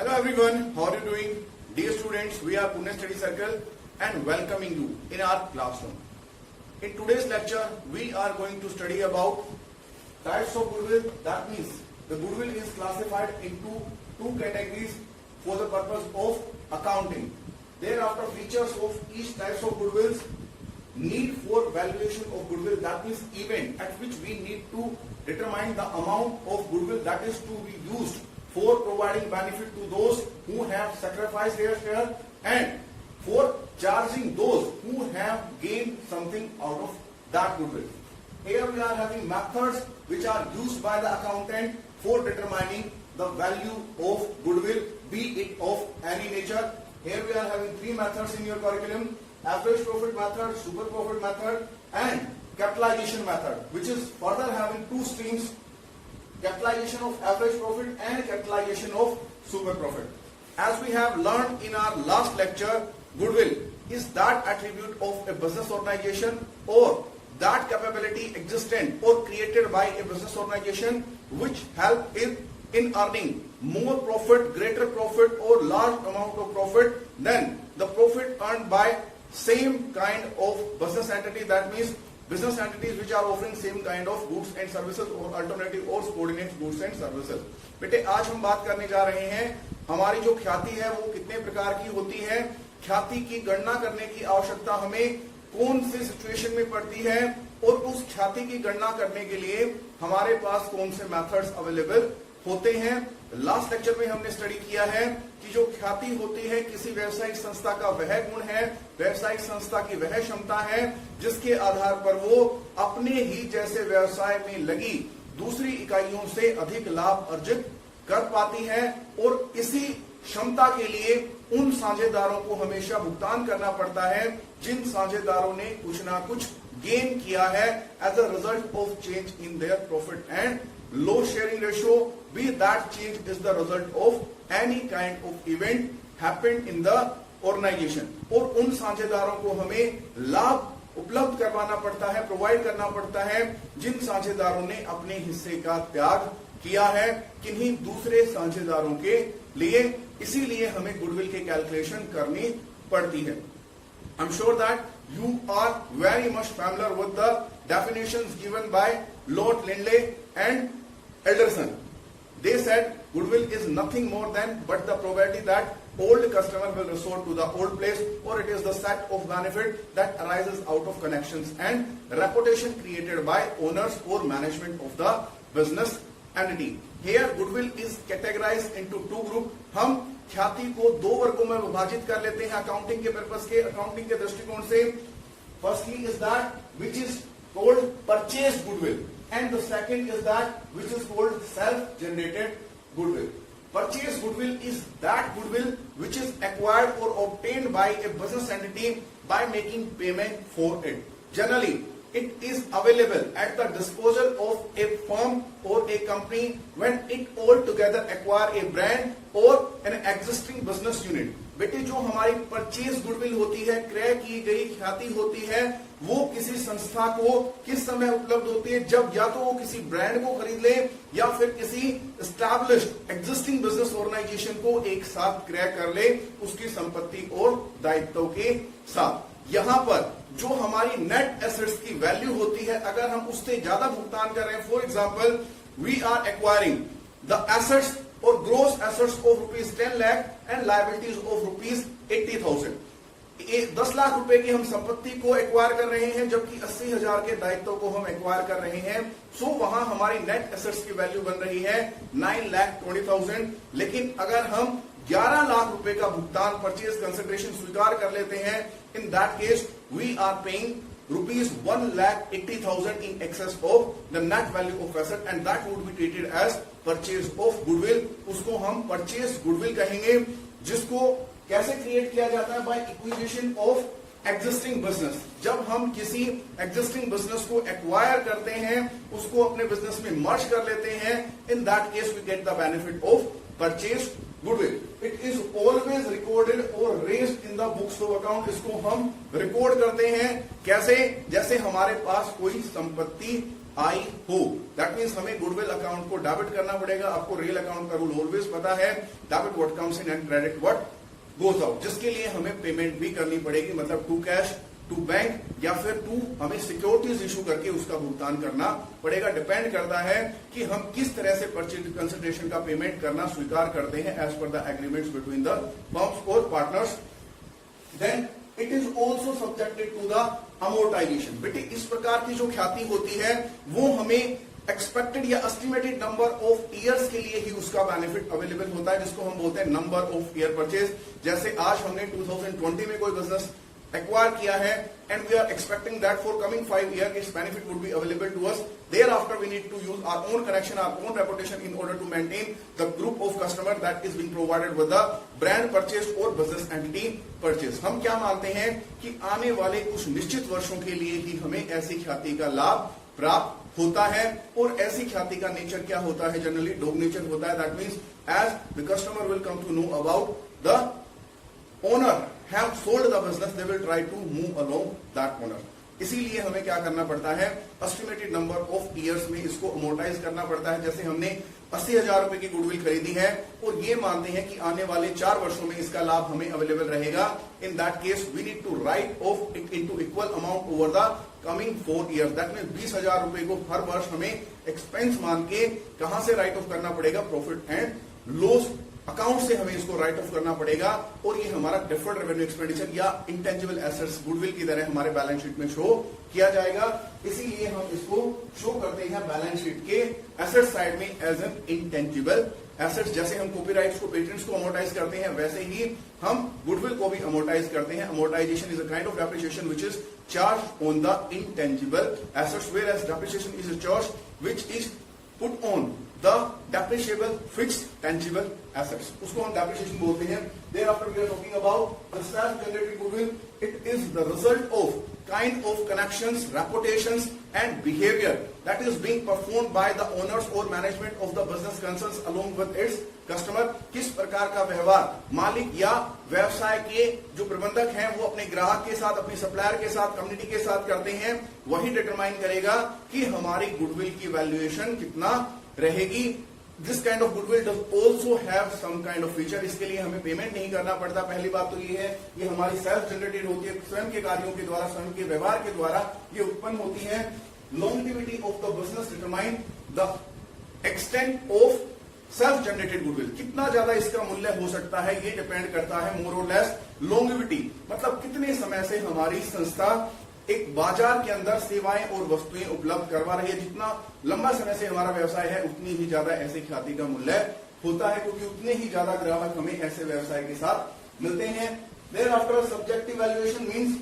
Hello everyone, how are you doing? Dear students, we are Pune Study Circle and welcoming you in our classroom. In today's lecture, we are going to study about types of goodwill. That means the goodwill is classified into two categories for the purpose of accounting. Thereafter, features of each types of goodwills, need for valuation of goodwill, that means event at which we need to determine the amount of goodwill that is to be used for providing benefit to those who have sacrificed their share and for charging those who have gained something out of that goodwill. Here we are having methods which are used by the accountant for determining the value of goodwill, be it of any nature. Here we are having three methods in your curriculum: average profit method, super profit method, and capitalization method, which is further having two streams: capitalization of average profit and capitalization of super profit. As we have learned in our last lecture, goodwill is that attribute of a business organization or that capability existent or created by a business organization which help in earning more profit, greater profit or large amount of profit than the profit earned by same kind of business entity. That means business entities which are offering same kind of goods and services or alternative or subordinate goods and services. बेटे आज हम बात करने जा रहे हैं हमारी जो ख्याति है वो कितने प्रकार की होती है, ख्याति की गणना करने की आवश्यकता हमें कौन सी सिचुएशन में पड़ती है और उस ख्याति की गणना करने के लिए हमारे पास कौन से मेथड्स अवेलेबल होते हैं। लास्ट लेक्चर में हमने स्टडी किया है कि जो ख्याति होती है किसी व्यवसायिक संस्था का वह गुण है, व्यवसायिक संस्था की वह क्षमता है जिसके आधार पर वो अपने ही जैसे व्यवसाय में लगी दूसरी इकाइयों से अधिक लाभ अर्जित कर पाती है और इसी क्षमता के लिए उन साझेदारों को हमेशा भुगतान करना पड़ता है जिन साझेदारों ने कुछ ना कुछ गेन किया है as a result of change in their profit and low sharing ratio, be that change is the result of any kind of event happened in the organization. और उन साझेदारों को हमें लाभ उपलब्ध करवाना पड़ता है, प्रोवाइड करना पड़ता है जिन साझेदारों ने अपने हिस्से का त्याग किया है किन्हीं दूसरे साझेदारों के लिए। इसीलिए हमें गुडविल के कैलकुलेशन करनी पड़ती है। I'm sure that you are very much familiar with the definitions given by Lord Lindley and Elderson. They said goodwill is nothing more than but the probability that old customer will resort to the old place, or it is the set of benefit that arises out of connections and reputation created by owners or management of the business entity. Here goodwill is categorized into two groups. हम ख्याति को दो वर्गों में विभाजित कर लेते हैं अकाउंटिंग के पर्पस के, अकाउंटिंग के दृष्टिकोण से। Firstly is that which is called purchased goodwill, and the second is that which is called self-generated goodwill. Purchased goodwill is that goodwill which is acquired or obtained by a business entity by making payment for it. Generally, it is available at the disposal of a firm or a company when it altogether acquire a brand or an existing business unit. बेटे जो हमारी purchase goodwill होती है, क्रय की गई ख्याति होती है, वो किसी संस्था को किस समय उपलब्ध होती है? जब या तो वो किसी ब्रांड को खरीद ले या फिर किसी एस्टैब्लिश्ड एग्जिस्टिंग बिजनेस ऑर्गेनाइजेशन को एक साथ क्रय कर ले उसकी संपत्ति और दायित्वों के साथ। यहां पर जो हमारी नेट एसेट्स की वैल्यू होती है, अगर हम उससे ज्यादा भुगतान कर रहे हैं, for example we are acquiring the assets और gross assets of rupees 10 lakh and liabilities of rupees 80,000, 10 lakh रुपए की हम संपत्ति को एक्वायर कर रहे हैं जबकि 80,000 के दायित्व को हम एक्वायर कर रहे हैं। सो वहां हमारी नेट एसेट्स की वैल्यू बन रही है 9,20,000। लेकिन अगर हम 11 लाख रुपए का भुगतान परचेज कंसिडरेशन स्वीकार कर लेते हैं, in that case we are paying rupees 1,80,000 in excess of the net value of asset and that would be treated as purchase of goodwill. उसको हम purchase goodwill कहेंगे, जिसको कैसे क्रिएट किया जाता है? By acquisition of existing business. जब हम किसी एग्जिस्टिंग बिजनेस को एक्वायर करते हैं, उसको अपने बिजनेस में मर्ज कर लेते हैं, in that case we get the benefit of purchase goodwill. It is always recorded और raised in the books of account. इसको हम रिकॉर्ड करते हैं कैसे? जैसे हमारे पास कोई संपत्ति आई हो। दैट मीन्स हमें गुडविल अकाउंट को डेबिट करना पड़ेगा। आपको रियल अकाउंट का रूल ऑलवेज पता है, debit what comes in and credit what goes out, जिसके लिए हमें पेमेंट भी करनी पड़ेगी, मतलब टू कैश, टू बैंक, या फिर टू हमें सिक्योरिटीज इशू करके उसका भुगतान करना पड़ेगा। डिपेंड करता है कि हम किस तरह से परचेज कंसिडरेशन का पेमेंट करना स्वीकार करते हैं as per the agreements between the firms और partners. Then it is also subjected to the amortisation. बेटे इस प्रकार की जो ख्याति होती है वो हमें एक्सपेक्टेड या एस्टिमेटेड नंबर ऑफ ईयर्स के लिए ही उसका बेनिफिट अवेलेबल होता है, जिसको हम बोलते हैं नंबर ऑफ ईयर परचेज। जैसे आज हमने 2020 में कोई बिजनेस एक्वायर किया है and we are expecting that for coming 5 years its benefit would be available to us. Thereafter we need to use our own connection, our own reputation in order to maintain the group of customer that is being provided with the brand purchase or business entity purchase. हम क्या मानते हैं कि आने वाले कुछ निश्चित वर्षों के लिए ही हमें ऐसी ख्याति का लाभ प्राप्त होता है। और ऐसी ख्याति का नेचर क्या होता है? जनरली डॉग नेचर होता है। That means as the customer will come to know about the owner have sold the business, they will try to move along that owner. इसीलिए हमें क्या करना पड़ता है? एस्टिमेटेड नंबर ऑफ ईयर्स में इसको अमोर्टाइज करना पड़ता है। जैसे हमने 80,000 रुपए की गुडविल खरीदी है और ये मानते हैं कि आने वाले 4 वर्षों में इसका लाभ हमें अवेलेबल रहेगा। In that case we need to write off it into equal amount over the coming 4 years. That means 20,000 रुपए को हर वर्ष हमें एक्सपेंस मान के कहां से राइट ऑफ करना पड़ेगा? प्रॉफिट एंड लॉस अकाउंट से हमें इसको राइट ऑफ करना पड़ेगा। और ये हमारा डिफर्ड रेवेन्यू एक्सपेंडिचर या इंटेंजिबल एसेट्स गुडविल की तरह हमारे बैलेंस शीट में शो किया जाएगा। इसीलिए हम इसको शो करते हैं बैलेंस शीट के एसेट साइड में एज एन इंटेंजिबल एसेट्स। जैसे हम कॉपीराइट्स को, पेटेंट्स को अमोर्टाइज करते हैं, वैसे ही हम गुडविल को भी अमोर्टाइज करते हैं। Amortization is a kind of depreciation which is charge on the intangible assets, where as depreciation is a charge which is put on the depreciable fixed tangible assets, उसको हम depreciation बोलते हैं। Thereafter we are talking about the self-generated goodwill. It is the result of kind of connections, reputations and behavior that is being performed by the owners or management of the business concerns along with its customer. किस प्रकार का व्यवहार मालिक या व्यवसाय के जो प्रबंधक हैं वो अपने ग्राहक के साथ, अपने सप्लायर के साथ, कम्युनिटी के साथ करते हैं, वही डिटरमाइन करेगा कि हमारी गुडविल की वैल्यूएशन कितना रहेगी। This kind of goodwill does also have some kind of feature. इसके लिए हमें पेमेंट नहीं करना पड़ता। पहली बात तो ये है, ये हमारी सेल्फ जनरेटेड होती है, स्वयं के कार्यों के द्वारा, स्वयं के व्यवहार के द्वारा ये उत्पन्न होती है। Longevity of the business determine the extent of self generated goodwill. कितना ज्यादा इसका मूल्य हो सकता है ये डिपेंड करता है मोर और लेस लॉन्गेविटी, मतलब कितने समय से हमारी संस्था एक बाजार के अंदर सेवाएं और वस्तुएं उपलब्ध करवा रही है। जितना लंबा समय से हमारा व्यवसाय है उतनी ही ज्यादा ऐसी ख्याति का मूल्य होता है, क्योंकि उतने ही ज्यादा ग्राहक हमें ऐसे व्यवसाय के साथ मिलते हैं। Thereafter subjective valuation means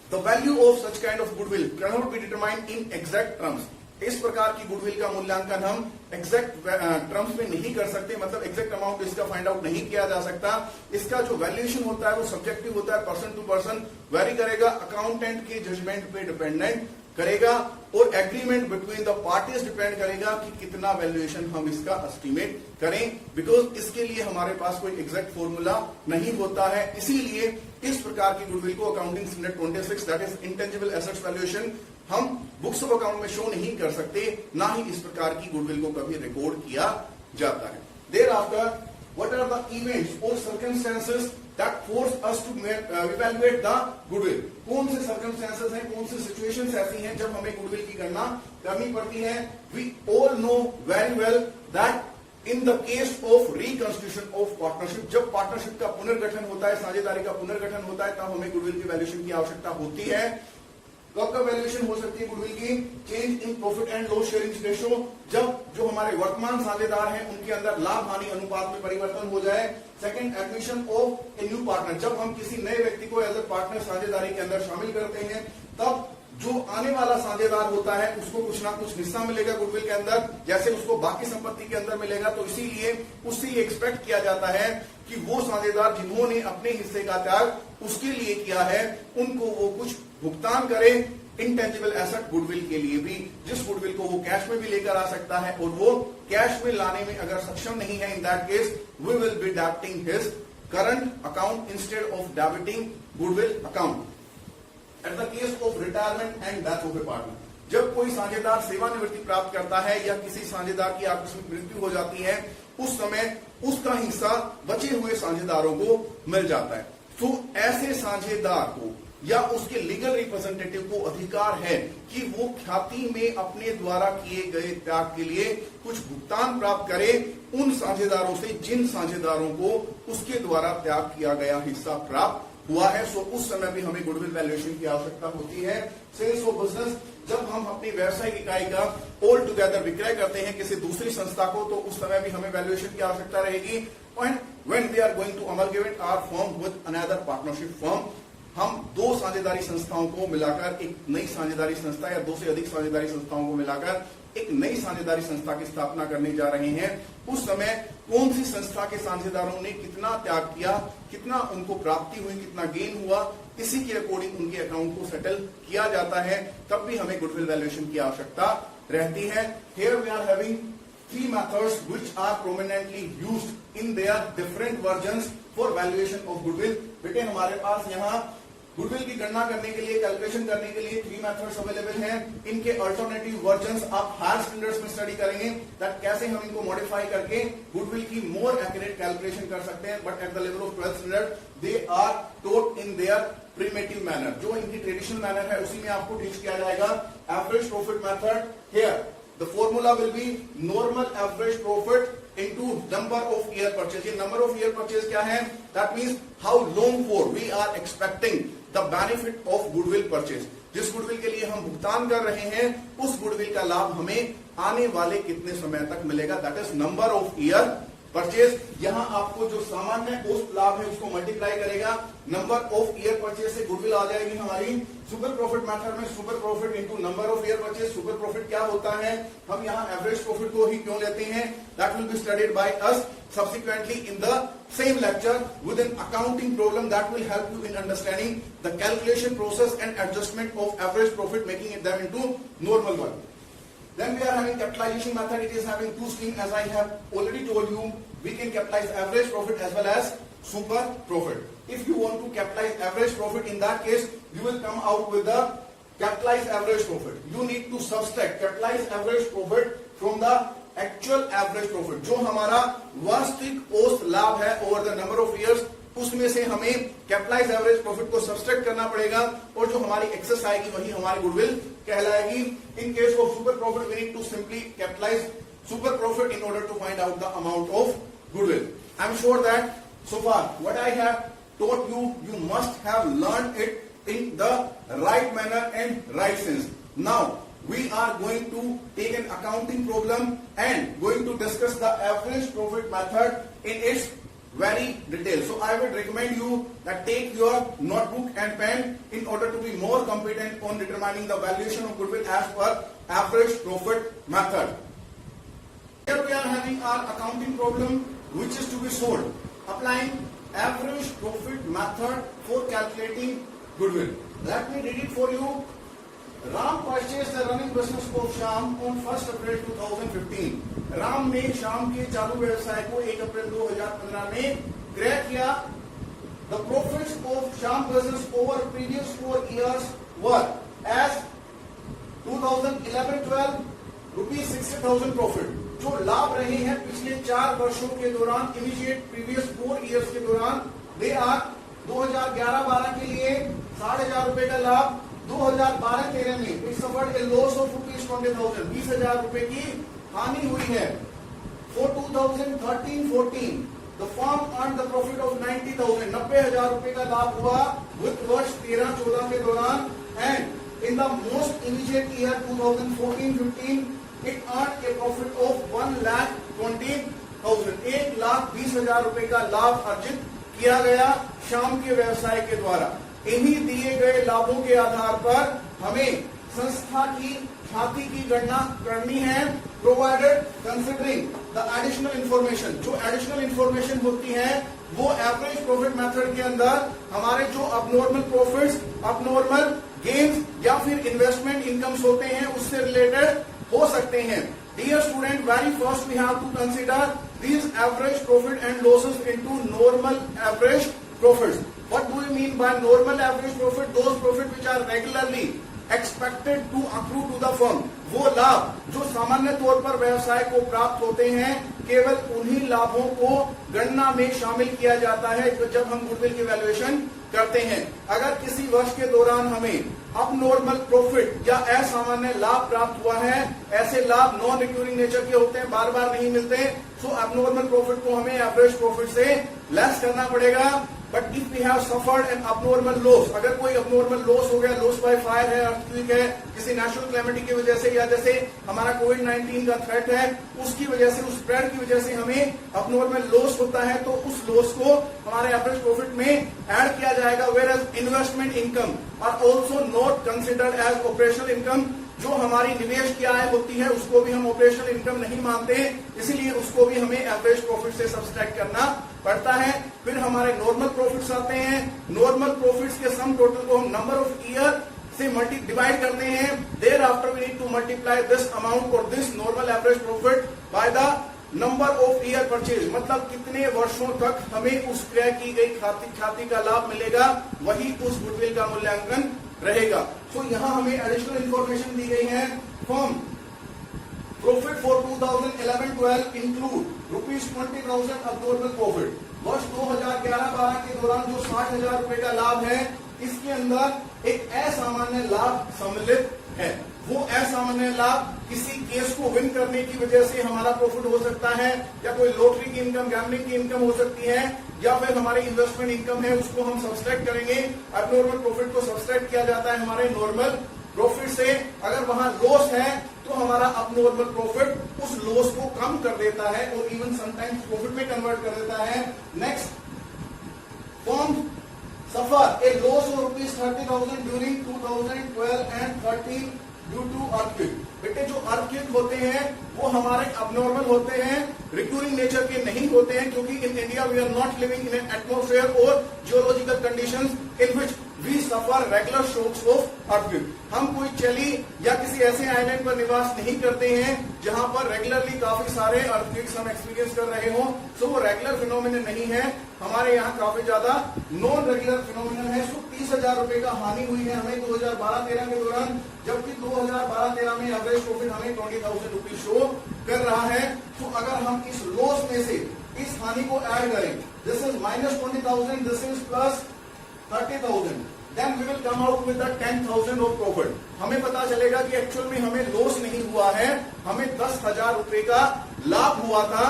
the value of such kind of goodwill cannot be determined in exact terms. इस प्रकार की गुडविल का मूल्यांकन हम एग्जैक्ट टर्म्स में नहीं कर सकते, मतलब एग्जैक्ट अमाउंट इसका फाइंड आउट नहीं किया जा सकता। इसका जो वैल्यूएशन होता है वो सब्जेक्टिव होता है, पर्सन टू पर्सन वेरी करेगा, अकाउंटेंट के जजमेंट पे डिपेंडेंट करेगा और agreement between the parties depend करेगा कि कितना वैल्यूएशन हम इसका एस्टिमेट करें, बिकॉज इसके लिए हमारे पास कोई एग्जैक्ट फॉर्मूला नहीं होता है। इसीलिए इस प्रकार की गुडविल को accounting standard 26 that is intangible assets valuation हम बुक्स ऑफ अकाउंट में शो नहीं कर सकते, ना ही इस प्रकार की गुडविल को कभी रिकॉर्ड किया जाता है। Thereafter, what are the events or circumstances that force us to evaluate the goodwill? कौन से circumstances हैं, कौन सी situations ऐसी हैं जब हमें गुडविल की गणना करनी पड़ती है? We all know very well that in the case of reconstitution of partnership, जब पार्टनरशिप का पुनर्गठन होता है, साझेदारी का पुनर्गठन होता है, तब हमें गुडविल की वैल्यूएशन की आवश्यकता होती है। कब कब वैल्यूएशन हो सकती है गुडविल की? Change in profit and loss sharing ratio, जब जो हमारे वर्तमान साझेदार हैं उनके अंदर लाभ हानि अनुपात में परिवर्तन हो जाए। Second, admission of a new partner, जब हम किसी नए व्यक्ति को एज ए पार्टनर साझेदारी के अंदर शामिल करते हैं, तब जो आने वाला साझेदार होता है उसको कुछ ना कुछ हिस्सा मिलेगा गुडविल के अंदर, जैसे उसको बाकी संपत्ति के अंदर मिलेगा। तो इसीलिए उससे एक्सपेक्ट किया जाता है कि वो साझेदार जिन्होंने अपने हिस्से का त्याग उसके लिए किया है, उनको वो कुछ भुगतान करे इंटेंजिबल एसेट गुडविल के लिए भी, जिस गुडविल को वो कैश में भी लेकर आ सकता है, और वो कैश में लाने में अगर सक्षम नहीं है, in that case we will be debiting his current account instead of debiting goodwill account. At the case of retirement and death of a partner, जब कोई साझेदार सेवानिवृत्ति प्राप्त करता है या किसी साझेदार की आकस्मिक मृत्यु हो जाती है, उस समय उसका हिस्सा बचे हुए साझेदारों को मिल जाता है। तो ऐसे साझेदार को या उसके लीगल रिप्रेजेंटेटिव को अधिकार है कि वो ख्याति में अपने द्वारा किए गए त्याग के लिए कुछ भुगतान प्राप्त करे उन साझेदारों से जिन साझेदारों को उसके द्वारा त्याग किया गया हिस्सा प्राप्त हुआ है। सो उस समय भी हमें गुडविल वैल्यूएशन की आवश्यकता होती है। सेल्स ऑफ बिजनेस, जब हम अपनी व्यावसायिक इकाई का ऑल टुगेदर विक्रय करते हैं किसी दूसरी संस्था को, तो उस समय भी हमें वैल्यूएशन की आवश्यकता रहेगी। And when we are going to amalgamate our firm with another partnership firm, हम दो साझेदारी संस्थाओं को मिलाकर एक नई साझेदारी संस्था या दो से अधिक साझेदारी संस्थाओं को मिलाकर एक नई साझेदारी संस्था की स्थापना करने जा रहे हैं। उस समय कौन सी संस्था के साझेदारों ने कितना त्याग किया, कितना उनको प्राप्ति हुई, कितना गेन हुआ, इसी के अकॉर्डिंग उनके अकाउंट को सेटल किया जाता है। तब भी हमें गुडविल वैल्यूएशन की आवश्यकता रहती है। Here we are having three methods which are prominently used in their different versions for valuation of goodwill। बेटे हमारे पास यहाँ गुडविल की गणना करने के लिए, कैलकुलेशन करने के लिए 3 मेथड्स अवेलेबल हैं। इनके अल्टरनेटिव वर्जन्स आप हायर स्टैंडर्ड्स में स्टडी करेंगे, दैट कैसे हम इनको मॉडिफाई करके गुडविल की मोर एक्यूरेट कैलकुलेशन कर सकते हैं। But at the level of 12th standard they are taught in their primitive manner. जो इनकी ट्रेडिशनल मैनर है उसी में आपको टीच किया जाएगा। Average profit method, here the formula will be normal average profit into number of year purchase। ये number of year purchase क्या है? That means how long for we are expecting the benefit of goodwill purchase। जिस goodwill के लिए हम भुगतान कर रहे हैं उस गुडविल का लाभ हमें आने वाले कितने समय तक मिलेगा, that is number of year purchase. यहां आपको जो सामान्य औसत लाभ है उसको मल्टीप्लाई करेगा, नंबर ऑफ ईयर परचेज से गुडविल आ जाएगी हमारी। सुपर प्रॉफिट मेथड में super profit into number of year purchase. Super profit क्या होता है, हम यहां एवरेज प्रॉफिट को ही क्यों लेते हैं, that will be studied by us subsequently in the same lecture with an accounting problem that will help you in understanding the calculation process and adjustment of average profit, making it them into normal one। Then we are having capitalization method. It is having two streams, as I have already told you. We can capitalize average profit as well as super profit. If you want to capitalize average profit, in that case you will come out with the capitalized average profit। You need to subtract capitalized average profit from the actual average profit. जो हमारा वास्तविक औसत लाभ है over the number of years, उसमें से हमें capitalise average profit को सब्सट्रैक्ट करना पड़ेगा और जो हमारी एक्सेस आएगी वही हमारी गुडविल कहलाएगी। In case of super profit we need to simply capitalise super profit in order to find out the amount of goodwill. I am sure that so far what I have taught you, you must have learn it in the right manner and right sense. Now we are going to take an accounting problem and going to discuss the average profit method in its very detail। So I would recommend you that take your notebook and pen in order to be more competent on determining the valuation of goodwill as per average profit method। Here we are having our accounting problem which is to be solved applying average profit method for calculating goodwill। Let me read it for you। Ram purchased the running business of Shyam on 1st April 2015। Ram ने श्याम के चालू व्यवसाय को 1 अप्रैल 2015 में क्रय किया। The profits of Shyam business over previous 4 years were as 2011-12 rupees 60,000 profit। जो लाभ रहे हैं पिछले 4 वर्षों के दौरान, इमीडिएट प्रीवियस 4 इयर्स के दौरान, दे आर 2011-12 के लिए 4,500 रुपए का लाभ। 2012-13 में it suffered A loss of rupees 20,000, 20,000 रुपए की हानि हुई है। For 2013-14 the firm earn the profit of 90,000, 90,000 रुपए का लाभ हुआ वित्त वर्ष 13-14 के दौरान। And in the most immediate year 2014-15 it earn A profit of 1,20,000, 1,20,000 रुपए का लाभ अर्जित किया गया श्याम के व्यवसाय के द्वारा। इन्हीं दिए गए लाभों के आधार पर हमें संस्था की ख्याति की गणना करनी है, provided considering the additional information. जो एडिशनल इंफॉर्मेशन होती है वो एवरेज प्रॉफिट मेथड के अंदर हमारे जो अबनॉर्मल प्रॉफिट्स, अबनॉर्मल गेन्स या फिर इन्वेस्टमेंट इनकम्स होते हैं उससे रिलेटेड हो सकते हैं। Dear student, very first we have to consider these average profit and losses into normal average profits। What do you mean by normal average profit? Those profit which are regularly expected to accrue to the firm, वो लाभ जो सामान्य तौर पर व्यवसाय को प्राप्त होते हैं, केवल उन्हीं लाभों को गणना में शामिल किया जाता है जब हम गुडविल की वैल्यूएशन करते हैं। अगर किसी वर्ष के दौरान हमें अबनॉर्मल प्रॉफिट या असामान्य लाभ प्राप्त हुआ है, ऐसे लाभ नॉन रिक्यूरिंग नेचर के होते हैं, बार बार नहीं मिलते, सो अबनॉर्मल प्रॉफिट को हमें एवरेज प्रॉफिट से लेस करना पड़ेगा। But if we have suffered an abnormal loss, अगर कोई अबनॉर्मल लॉस हो गया, लॉस बाय फायर है, अर्थक्वेक है, किसी नेचुरल कैलेमिटी की वजह से, या जैसे हमारा कोविड-19 का थ्रेट है, उसकी वजह से, उस स्प्रेड की वजह से हमें अबनॉर्मल लॉस होता है, तो उस लॉस को हमारे एवरेज प्रॉफिट में ऐड किया जाएगा। Where as investment income are also not considered as operational income, जो हमारी निवेश की आय होती है उसको भी हम ऑपरेशनल इनकम नहीं मानते, इसलिए उसको भी हमें एवरेज प्रॉफिट से सब्सट्रैक्ट करना पड़ता है। फिर हमारे नॉर्मल प्रॉफिट्स आते हैं। नॉर्मल प्रॉफिट्स के सम टोटल को हम नंबर ऑफ ईयर से डिवाइड करते हैं। Thereafter we need to multiply this amount और this normal average profit by the number of year purchase, मतलब कितने वर्षों तक हमें उस क्रय की गई ख्याति का लाभ मिलेगा, वही उस गुडविल का मूल्यांकन रहेगा। सो यहाँ हमें एडिशनल इंफॉर्मेशन दी गई है। Firm profit for 2011-12 include ₹20,000 abnormal profit. वर्ष 2011-12 के दौरान जो 60,000 रुपए का लाभ है, इसके अंदर एक असामान्य लाभ सम्मिलित है। वो असामान्य लाभ किसी केस को विन करने की वजह से हमारा प्रॉफिट हो सकता है, या कोई लॉटरी की इनकम, गैम्बलिंग की इनकम हो सकती है, या फिर हमारी इन्वेस्टमेंट इनकम है, उसको हम सब्सट्रैक्ट करेंगे। अबनॉर्मल प्रॉफिट को सब्सट्रैक्ट किया जाता है हमारे नॉर्मल प्रॉफिट से। अगर वहां लॉस है तो हमारा अबनॉर्मल प्रॉफिट उस लॉस को कम कर देता है और इवन समटाइम्स प्रॉफिट में कन्वर्ट कर देता है। Next, firm suffer a loss of ₹30,000 during 2012 and 13 due to earthquake. बेटे जो अर्थक्वेक होते हैं वो हमारे अबनॉर्मल होते हैं, रिक्यूरिंग नेचर के नहीं होते हैं, क्योंकि in India we are not living in an atmosphere और geological conditions in which we suffer regular shocks of earthquake. हम कोई चैली या किसी ऐसे आइलैंड पर निवास नहीं करते हैं जहां पर रेगुलरली काफी सारे अर्थक्वेक्स हम एक्सपीरियंस कर रहे हो। सो वो रेगुलर फिनोमिनन नहीं है, हमारे यहाँ काफी ज्यादा नॉन रेगुलर फिनोमिनन है। सो 30,000 रुपए का हानि हुई है हमें 2012-13 के दौरान, जबकि 2012-13 में एवरेज प्रॉफिट हमें 20,000 रुपीज शो कर रहा है। तो अगर हम इस लॉस में से इस हानि को ऐड करें, this is -20,000, this is plus 30,000, then we will come out with the 10,000 of profit। हमें पता चलेगा कि एक्चुअल में हमें लॉस नहीं हुआ है, हमें 10,000 रुपए का लाभ हुआ था।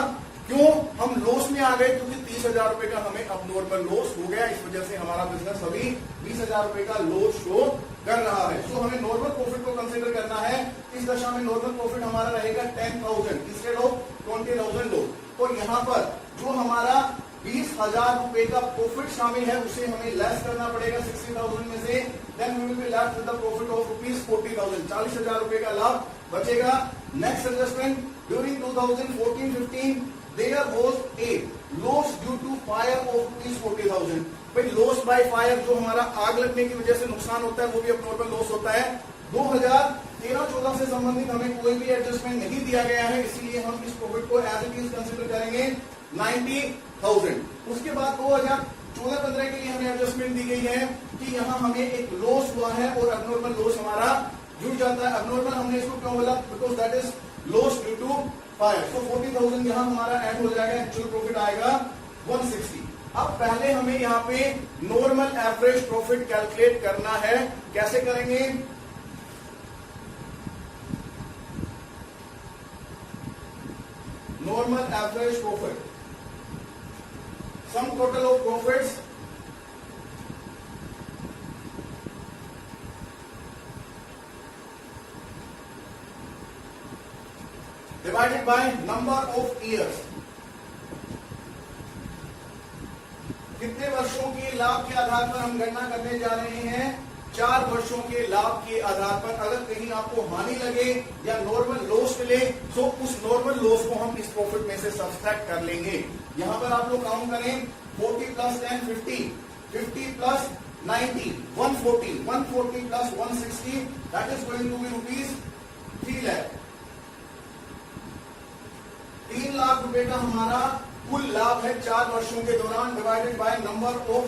क्यों हम लॉस में आ गए? क्योंकि 30,000 रुपए का हमें अबनॉर्मल लॉस हो गया, इस वजह से हमारा बिजनेस अभी 20,000 रुपए का लॉस शो कर रहा है। सो हमें नॉर्मल प्रॉफिट को कंसिडर करना है। इस दशा में नॉर्मल प्रॉफिट हमारा रहेगा 10,000 इंस्टेड ऑफ 20,000 लॉस। और यहाँ पर जो हमारा 20,000 रुपए का प्रॉफिट शामिल है उसे हमें लेस करना पड़ेगा 60,000 में से। Then we will be left with the profit of ₹40,000, 40,000 रुपए का लाभ बचेगा। Next adjustment, during 2014-15 there was a loss due to fire of ₹40,000। भाई लॉस बाय फायर, जो हमारा आग लगने की वजह से नुकसान होता है, वो भी अबनॉर्मल लॉस होता है। 2013-14 से संबंधित हमें कोई भी एडजस्टमेंट नहीं दिया गया है, इसीलिए हम इस प्रॉफिट को एज इट इज कंसिडर करेंगे 90,000। उसके बाद 2014-15 के लिए हमें एडजस्टमेंट दी गई है कि यहाँ हमें एक लॉस हुआ है और अबनॉर्मल लॉस हमारा जुड़ जाता है। अबनॉर्मल हमने इसको क्यों बोला? Because that is loss due to fire. तो 40,000 यहाँ हमारा ऐड हो जाएगा, एक्चुअल प्रॉफिट आएगा 160। अब पहले हमें यहाँ पे नॉर्मल एवरेज प्रॉफिट कैलकुलेट करना है। कैसे करेंगे? Normal average profit, sum total of profits divided by number of years। कितने वर्षों के लाभ के आधार पर हम गणना करने जा रहे हैं? 4 वर्षों के लाभ के आधार पर। अगर कहीं आपको हानि लगे या नॉर्मल लॉस मिले तो उस नॉर्मल लॉस को हम इस प्रॉफिट में से सब्सट्रैक्ट कर लेंगे। यहाँ पर आप लोग काउंट करें, 40 plus 10 50, 50 plus 90 140, 140 plus 160, that is going to be ₹3 lakh. 3 lakh रुपए का हमारा कुल लाभ है 4 वर्षों के दौरान, divided by number of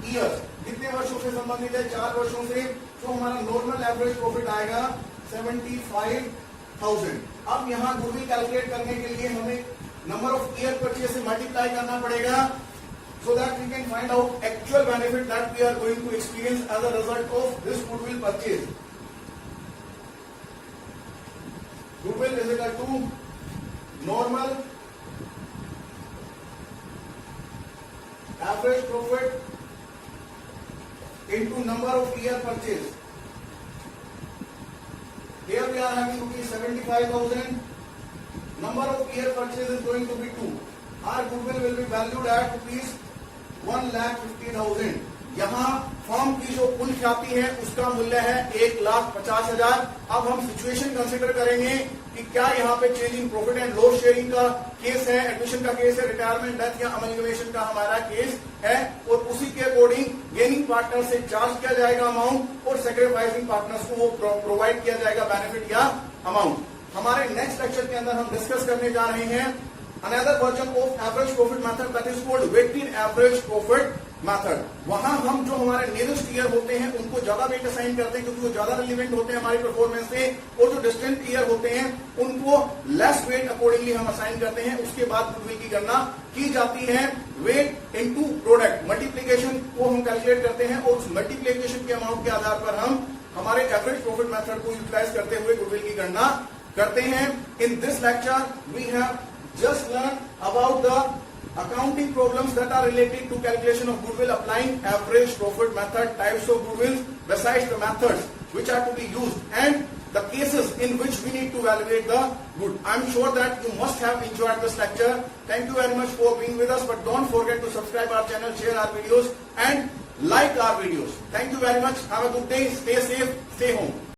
years. कितने वर्षों से संबंधित है? 4 वर्षों से। तो हमारा नॉर्मल एवरेज प्रॉफिट आएगा 75,000। अब यहाँ गुडविल कैलकुलेट करने के लिए हमें नंबर ऑफ ईयर परचेज से मल्टीप्लाई करना पड़ेगा, so that we can find out actual benefit that we are going to experience as a result of this goodwill purchase. Goodwill is equal to normal average profit into number of year purchase. Here we are having rupees 75,000. Number of year purchase is going to be 2. Our goodwill will be valued at rupees 1,50,000। यहाँ firm की जो कुल ख्याति है उसका मूल्य है 1,50,000। अब हम सिचुएशन कंसिडर करेंगे कि क्या यहाँ पे change in profit and loss sharing का केस है, एडमिशन का केस है, रिटायरमेंट, डेथ या अमलगमेशन का हमारा केस है, और उसी के अकॉर्डिंग गेनिंग पार्टनर से चार्ज किया जाएगा अमाउंट और सेक्रीफाइसिंग पार्टनर्स को वो प्रोवाइड किया जाएगा बेनिफिट या अमाउंट। हमारे नेक्स्ट लेक्चर के अंदर हम डिस्कस करने जा रहे हैं another version of average profit method that is called weighted average profit method। वहां हम जो हमारे नियरेस्ट ईयर होते हैं उनको ज्यादा वेट असाइन करते हैं क्योंकि वो ज्यादा रिलेवेंट होते हैं हमारी परफॉर्मेंस से, और जो डिस्टेंट ईयर होते हैं उनको लेस वेट अकॉर्डिंगली हम असाइन करते हैं। उसके बाद गुडविल की गणना की जाती है वेट इनटू प्रोडक्ट मल्टीप्लीकेशन को हम कैलकुलेट करते हैं, और उस मल्टीप्लीकेशन के अमाउंट के आधार पर हम हमारे एवरेज प्रॉफिट मेथड को यूटिलाइज करते हुए गुडविल की गणना करते हैं। In this lecture we have just learn about the accounting problems that are related to calculation of goodwill, applying average profit method, types of goodwill, besides the methods which are to be used, and the cases in which we need to evaluate the good. I'm sure that you must have enjoyed this lecture. Thank you very much for being with us, but don't forget to subscribe our channel, share our videos, and like our videos. Thank you very much. Have a good day. Stay safe. Stay home.